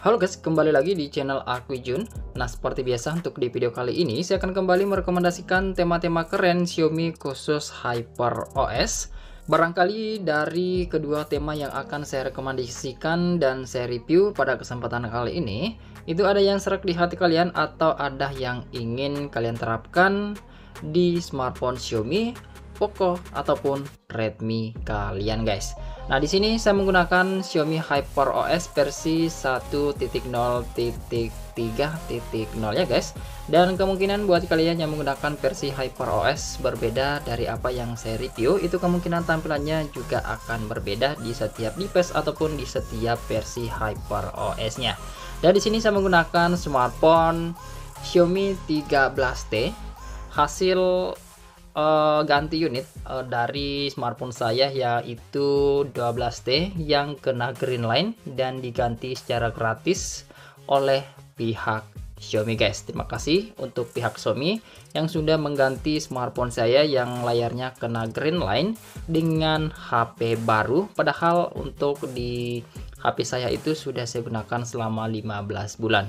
Halo guys, kembali lagi di channel aku Jun. Nah, seperti biasa untuk di video kali ini saya akan kembali merekomendasikan tema-tema keren Xiaomi khusus HyperOS. Barangkali dari kedua tema yang akan saya rekomendasikan dan saya review pada kesempatan kali ini, itu ada yang serak di hati kalian atau ada yang ingin kalian terapkan di smartphone Xiaomi, Poco ataupun Redmi kalian guys. Nah, di sini saya menggunakan Xiaomi HyperOS versi 1.0.3.0 ya guys. Dan kemungkinan buat kalian yang menggunakan versi HyperOS berbeda dari apa yang saya review, itu kemungkinan tampilannya juga akan berbeda di setiap device ataupun di setiap versi HyperOS-nya. Dan di sini saya menggunakan smartphone Xiaomi 13T hasil ganti unit dari smartphone saya, yaitu 12T yang kena green line dan diganti secara gratis oleh pihak Xiaomi guys. Terima kasih untuk pihak Xiaomi yang sudah mengganti smartphone saya yang layarnya kena green line dengan HP baru, padahal untuk di HP saya itu sudah saya gunakan selama 15 bulan.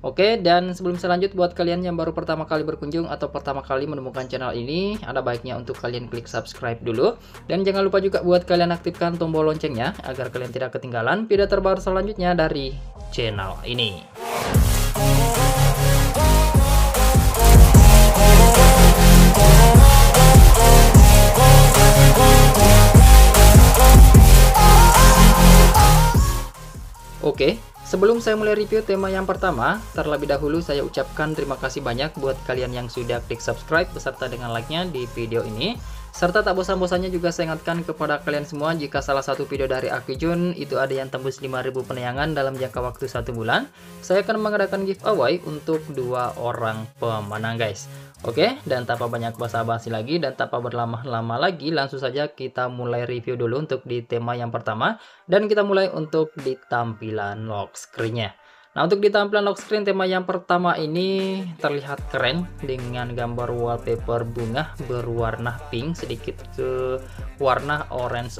Oke, dan sebelum saya lanjut, buat kalian yang baru pertama kali berkunjung atau pertama kali menemukan channel ini, ada baiknya untuk kalian klik subscribe dulu. Dan jangan lupa juga buat kalian aktifkan tombol loncengnya, agar kalian tidak ketinggalan video terbaru selanjutnya dari channel ini. Oke. Sebelum saya mulai review tema yang pertama, terlebih dahulu saya ucapkan terima kasih banyak buat kalian yang sudah klik subscribe beserta dengan like-nya di video ini. Serta tak bosan-bosannya juga saya ingatkan kepada kalian semua, jika salah satu video dari aku Jun itu ada yang tembus 5.000 penayangan dalam jangka waktu 1 bulan, saya akan mengadakan giveaway untuk 2 orang pemenang guys. Oke, dan tanpa banyak basa-basi lagi dan tanpa berlama-lama lagi, langsung saja kita mulai review dulu untuk di tema yang pertama. Dan kita mulai untuk di tampilan lock screen-nya. Nah, untuk di tampilan lock screen tema yang pertama ini terlihat keren dengan gambar wallpaper bunga berwarna pink sedikit ke warna orange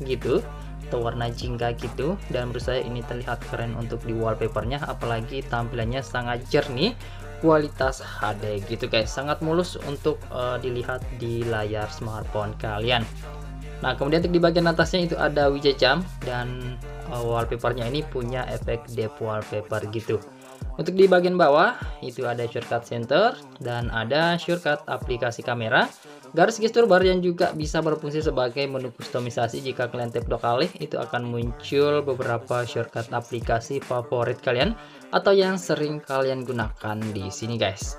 gitu, atau warna jingga gitu. Dan menurut saya ini terlihat keren untuk di wallpapernya, apalagi tampilannya sangat jernih, kualitas HD gitu guys, sangat mulus untuk dilihat di layar smartphone kalian. Nah, kemudian untuk di bagian atasnya itu ada widget jam, dan wallpapernya ini punya efek depth wallpaper gitu. Untuk di bagian bawah itu ada shortcut center dan ada shortcut aplikasi kamera, garis gestur bar yang juga bisa berfungsi sebagai menu kustomisasi. Jika kalian tap 2 kali, itu akan muncul beberapa shortcut aplikasi favorit kalian atau yang sering kalian gunakan di sini guys.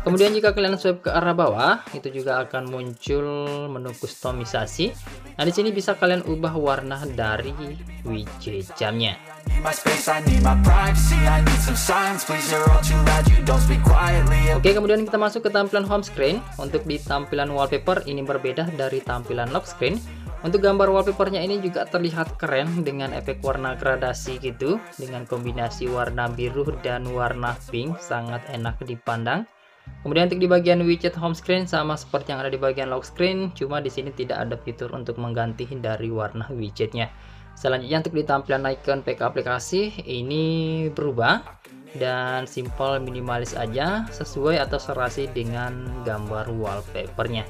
Kemudian jika kalian swipe ke arah bawah, itu juga akan muncul menu kustomisasi. Nah, di sini bisa kalian ubah warna dari widget jamnya. Oke, kemudian kita masuk ke tampilan home screen. Untuk di tampilan wallpaper ini berbeda dari tampilan lock screen. Untuk gambar wallpapernya ini juga terlihat keren dengan efek warna gradasi gitu, dengan kombinasi warna biru dan warna pink, sangat enak dipandang. Kemudian untuk di bagian widget home screen sama seperti yang ada di bagian lock screen, cuma di sini tidak ada fitur untuk mengganti dari warna widgetnya. Selanjutnya untuk di tampilan icon PK aplikasi ini berubah dan simple minimalis aja, sesuai atau serasi dengan gambar wallpapernya.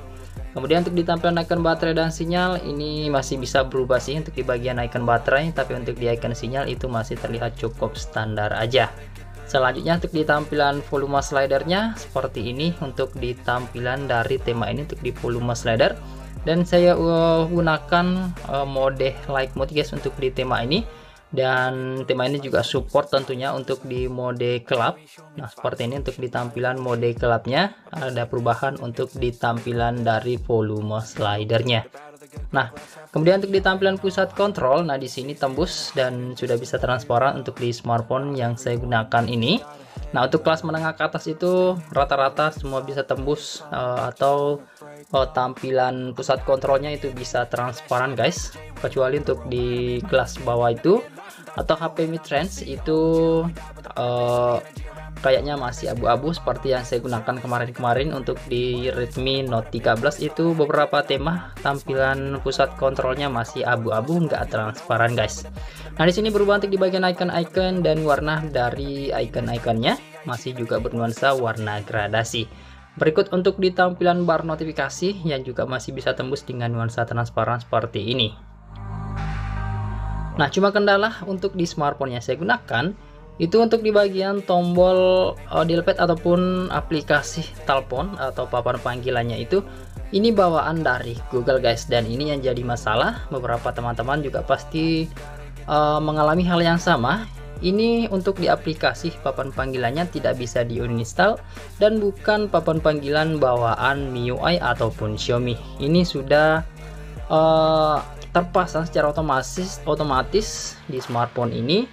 Kemudian untuk di tampilan icon baterai dan sinyal ini masih bisa berubah sih untuk di bagian icon baterai, tapi untuk di icon sinyal itu masih terlihat cukup standar aja. Selanjutnya untuk di tampilan volume slidernya seperti ini untuk di tampilan dari tema ini untuk di volume slider, dan saya gunakan mode light mode guys untuk di tema ini. Dan tema ini juga support tentunya untuk di mode gelap. Nah, seperti ini untuk di tampilan mode gelapnya ada perubahan untuk di tampilan dari volume slidernya. Nah, kemudian untuk di tampilan pusat kontrol, nah di sini tembus dan sudah bisa transparan untuk di smartphone yang saya gunakan ini. Nah, untuk kelas menengah ke atas itu rata-rata semua bisa tembus atau tampilan pusat kontrolnya itu bisa transparan guys, kecuali untuk di kelas bawah itu atau HP mid-range itu kayaknya masih abu-abu seperti yang saya gunakan kemarin-kemarin. Untuk di Redmi Note 13 itu beberapa tema tampilan pusat kontrolnya masih abu-abu, nggak transparan guys. Nah, di sini berubah untuk di bagian icon-icon dan warna dari icon-iconnya masih juga bernuansa warna gradasi. Berikut untuk di tampilan bar notifikasi yang juga masih bisa tembus dengan nuansa transparan seperti ini. Nah, cuma kendala untuk di smartphone yang saya gunakan itu untuk di bagian tombol dial pad ataupun aplikasi telepon atau papan panggilannya itu ini bawaan dari Google guys, dan ini yang jadi masalah. Beberapa teman-teman juga pasti mengalami hal yang sama. Ini untuk di aplikasi papan panggilannya tidak bisa di uninstall dan bukan papan panggilan bawaan MIUI ataupun Xiaomi. Ini sudah terpasang secara otomatis di smartphone ini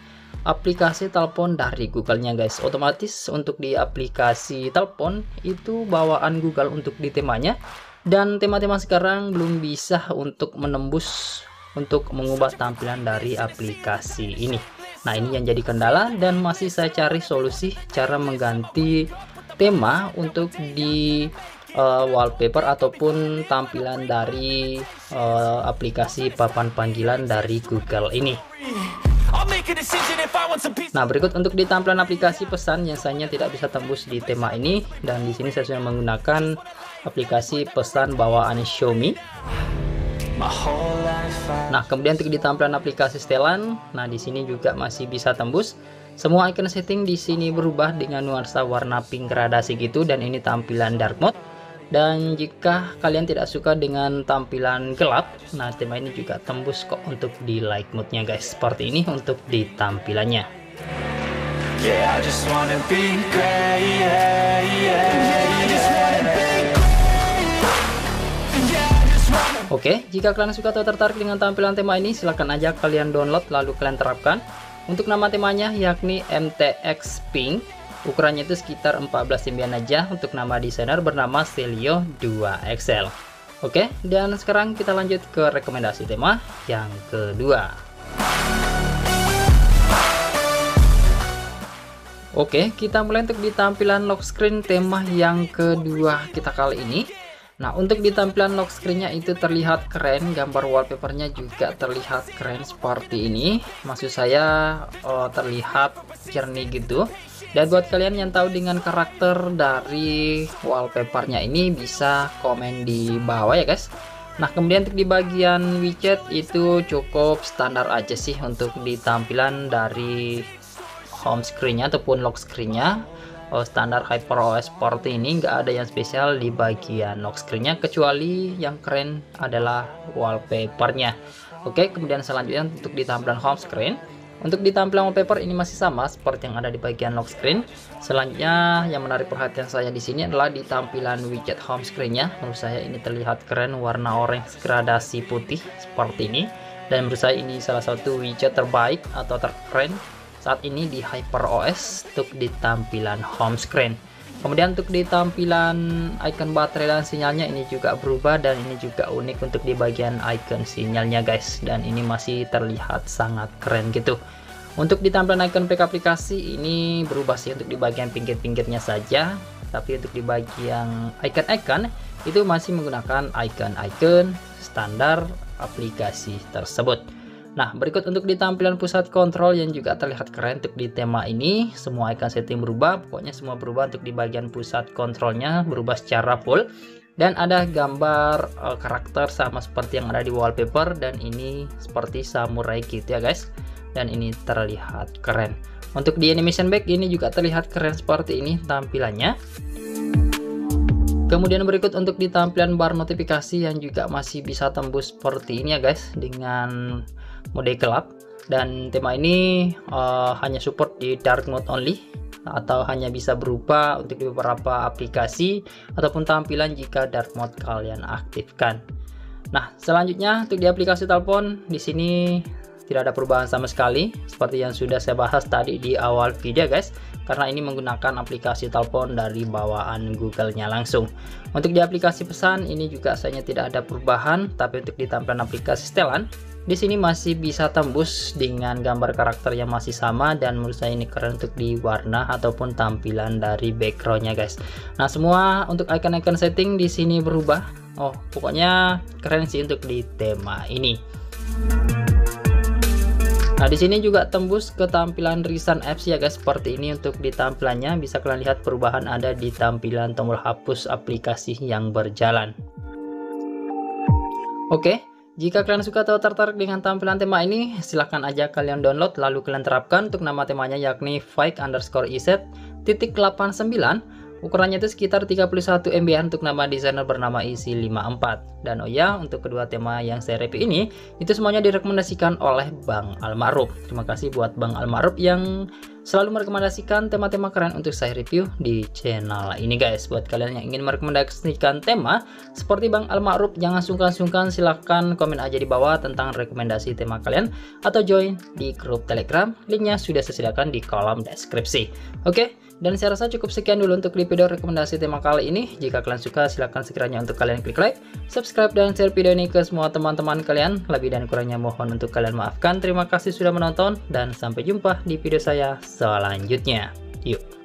aplikasi telepon dari Google-nya guys. Otomatis untuk di aplikasi telepon itu bawaan Google untuk di temanya, dan tema-tema sekarang belum bisa untuk menembus untuk mengubah tampilan dari aplikasi ini. Nah, ini yang jadi kendala dan masih saya cari solusi cara mengganti tema untuk di wallpaper ataupun tampilan dari aplikasi papan panggilan dari Google ini. Nah, berikut untuk di tampilan aplikasi pesan yang sayangnya tidak bisa tembus di tema ini, dan di sini saya sudah menggunakan aplikasi pesan bawaan Xiaomi. Nah, kemudian untuk di tampilan aplikasi setelan, nah di sini juga masih bisa tembus. Semua icon setting di sini berubah dengan nuansa warna pink gradasi gitu, dan ini tampilan dark mode. Dan jika kalian tidak suka dengan tampilan gelap, nah tema ini juga tembus kok untuk di light mode-nya guys. Seperti ini untuk di tampilannya. Oke, jika kalian suka atau tertarik dengan tampilan tema ini, silahkan aja kalian download lalu kalian terapkan. Untuk nama temanya yakni MTX Pink. Ukurannya itu sekitar 14:9 aja. Untuk nama desainer bernama Celio 2XL. Oke, dan sekarang kita lanjut ke rekomendasi tema yang kedua. Oke, kita mulai untuk di tampilan lock screen tema yang kedua kita kali ini. Nah, untuk di tampilan lock screen-nya itu terlihat keren, gambar wallpapernya juga terlihat keren seperti ini. Maksud saya terlihat jernih gitu. Dan buat kalian yang tahu dengan karakter dari wallpapernya ini bisa komen di bawah ya guys. Nah, kemudian untuk di bagian widget itu cukup standar aja sih untuk di tampilan dari home screen-nya ataupun lock screen-nya. Standar HyperOS seperti ini, nggak ada yang spesial di bagian lock screen-nya, kecuali yang keren adalah wallpapernya. Oke, kemudian selanjutnya untuk di tampilan home screen. Untuk di tampilan wallpaper ini masih sama seperti yang ada di bagian lock screen. Selanjutnya yang menarik perhatian saya di sini adalah di tampilan widget home screen-nya. Menurut saya ini terlihat keren, warna orange gradasi putih seperti ini. Dan menurut saya ini salah satu widget terbaik atau terkeren saat ini di HyperOS untuk di tampilan home screen. Kemudian untuk di tampilan icon baterai dan sinyalnya ini juga berubah, dan ini juga unik untuk di bagian icon sinyalnya guys, dan ini masih terlihat sangat keren gitu. Untuk di tampilan icon pack aplikasi ini berubah sih untuk di bagian pinggir-pinggirnya saja, tapi untuk di bagian icon-icon itu masih menggunakan icon-icon standar aplikasi tersebut. Nah, berikut untuk di tampilan pusat kontrol yang juga terlihat keren untuk di tema ini. Semua icon setting berubah, pokoknya semua berubah. Untuk di bagian pusat kontrolnya berubah secara full, dan ada gambar karakter sama seperti yang ada di wallpaper, dan ini seperti samurai gitu ya guys, dan ini terlihat keren. Untuk di animation back ini juga terlihat keren seperti ini tampilannya. Kemudian berikut untuk di tampilan bar notifikasi yang juga masih bisa tembus seperti ini ya guys, dengan mode gelap, dan tema ini hanya support di dark mode only, atau hanya bisa berubah untuk beberapa aplikasi ataupun tampilan jika dark mode kalian aktifkan. Nah, selanjutnya untuk di aplikasi telepon di sini tidak ada perubahan sama sekali seperti yang sudah saya bahas tadi di awal video guys. karena ini menggunakan aplikasi telepon dari bawaan Google-nya langsung. Untuk di aplikasi pesan ini juga sayangnya tidak ada perubahan, tapi untuk di tampilan aplikasi setelan di sini masih bisa tembus dengan gambar karakter yang masih sama, dan menurut saya ini keren untuk di warna ataupun tampilan dari backgroundnya guys. Nah, semua untuk icon-icon setting di sini berubah. Oh, pokoknya keren sih untuk di tema ini. Nah, di sini juga tembus ke tampilan recent apps ya guys. Seperti ini untuk di tampilannya bisa kalian lihat perubahan ada di tampilan tombol hapus aplikasi yang berjalan. Oke. Jika kalian suka atau tertarik dengan tampilan tema ini, silahkan aja kalian download lalu kalian terapkan. Untuk nama temanya yakni Fike_iz.89. Ukurannya itu sekitar 31 MB untuk nama desainer bernama Isi54. Dan oh ya, untuk kedua tema yang saya review ini, itu semuanya direkomendasikan oleh Bang Almaruf. Terima kasih buat Bang Almaruf yang selalu merekomendasikan tema-tema keren untuk saya review di channel ini guys. Buat kalian yang ingin merekomendasikan tema seperti Bang Almaruf, jangan sungkan-sungkan, silahkan komen aja di bawah tentang rekomendasi tema kalian, atau join di grup Telegram. Linknya sudah saya sediakan di kolom deskripsi. Oke, dan saya rasa cukup sekian dulu untuk di video rekomendasi tema kali ini. Jika kalian suka, silahkan sekiranya untuk kalian klik like, subscribe, dan share video ini ke semua teman-teman kalian. Lebih dan kurangnya mohon untuk kalian maafkan. Terima kasih sudah menonton, dan sampai jumpa di video saya selanjutnya. Yuk.